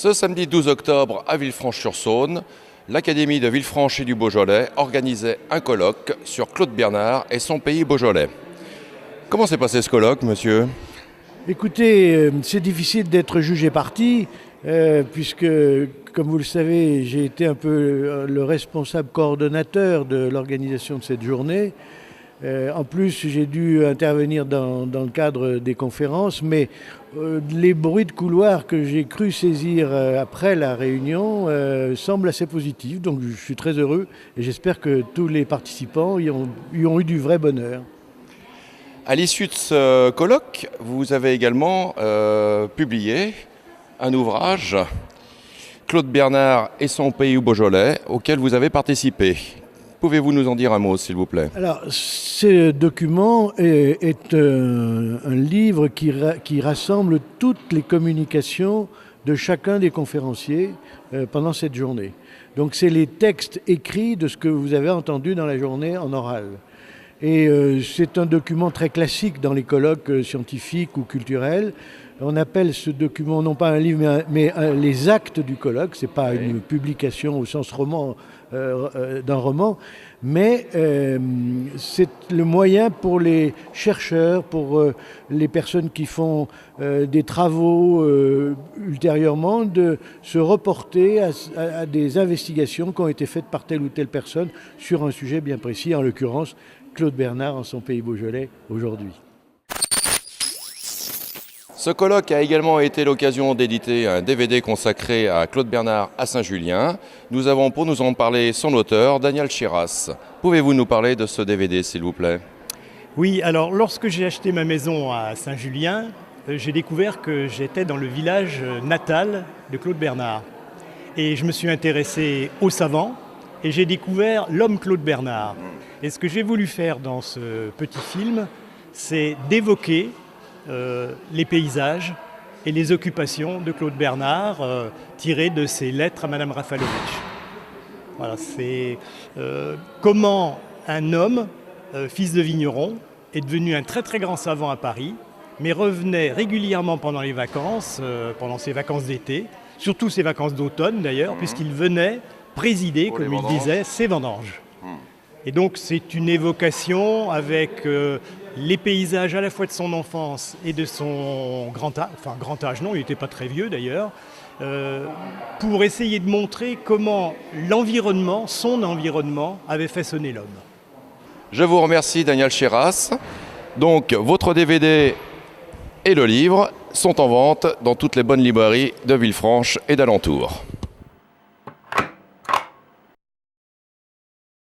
Ce samedi 12 octobre à Villefranche-sur-Saône, l'Académie de Villefranche et du Beaujolais organisait un colloque sur Claude Bernard et son pays beaujolais. Comment s'est passé ce colloque, monsieur ? Écoutez, c'est difficile d'être jugé parti, puisque, comme vous le savez, j'ai été un peu le responsable coordonnateur de l'organisation de cette journée. En plus, j'ai dû intervenir dans le cadre des conférences, mais les bruits de couloir que j'ai cru saisir après la réunion semblent assez positifs. Donc je suis très heureux et j'espère que tous les participants y ont eu du vrai bonheur. À l'issue de ce colloque, vous avez également publié un ouvrage, Claude Bernard et son pays beaujolais, auquel vous avez participé. Pouvez-vous nous en dire un mot, s'il vous plaît ? Alors, ce document est un livre qui rassemble toutes les communications de chacun des conférenciers pendant cette journée. Donc, c'est les textes écrits de ce que vous avez entendu dans la journée en oral. Et c'est un document très classique dans les colloques scientifiques ou culturels. On appelle ce document non pas un livre, mais les actes du colloque. Ce n'est pas une publication au sens roman d'un roman, mais c'est le moyen pour les chercheurs, pour les personnes qui font des travaux ultérieurement, de se reporter à des investigations qui ont été faites par telle ou telle personne sur un sujet bien précis, en l'occurrence Claude Bernard en son pays beaujolais aujourd'hui. Ce colloque a également été l'occasion d'éditer un DVD consacré à Claude Bernard à Saint-Julien. Nous avons pour nous en parler son auteur, Daniel Chiras. Pouvez-vous nous parler de ce DVD, s'il vous plaît ? Oui, alors lorsque j'ai acheté ma maison à Saint-Julien, j'ai découvert que j'étais dans le village natal de Claude Bernard. Et je me suis intéressé aux savants et j'ai découvert l'homme Claude Bernard. Et ce que j'ai voulu faire dans ce petit film, c'est d'évoquer les paysages et les occupations de Claude Bernard tirées de ses lettres à Madame Raffalovitch. Voilà, c'est comment un homme, fils de vigneron, est devenu un très très grand savant à Paris, mais revenait régulièrement pendant les vacances, pendant ses vacances d'été, surtout ses vacances d'automne d'ailleurs, puisqu'il venait présider, comme il disait, ses vendanges. Et donc c'est une évocation avec les paysages à la fois de son enfance et de son grand âge, non, il n'était pas très vieux d'ailleurs, pour essayer de montrer comment l'environnement, son environnement, avait façonné l'homme. Je vous remercie, Daniel Chiras. Donc, votre DVD et le livre sont en vente dans toutes les bonnes librairies de Villefranche et d'alentours.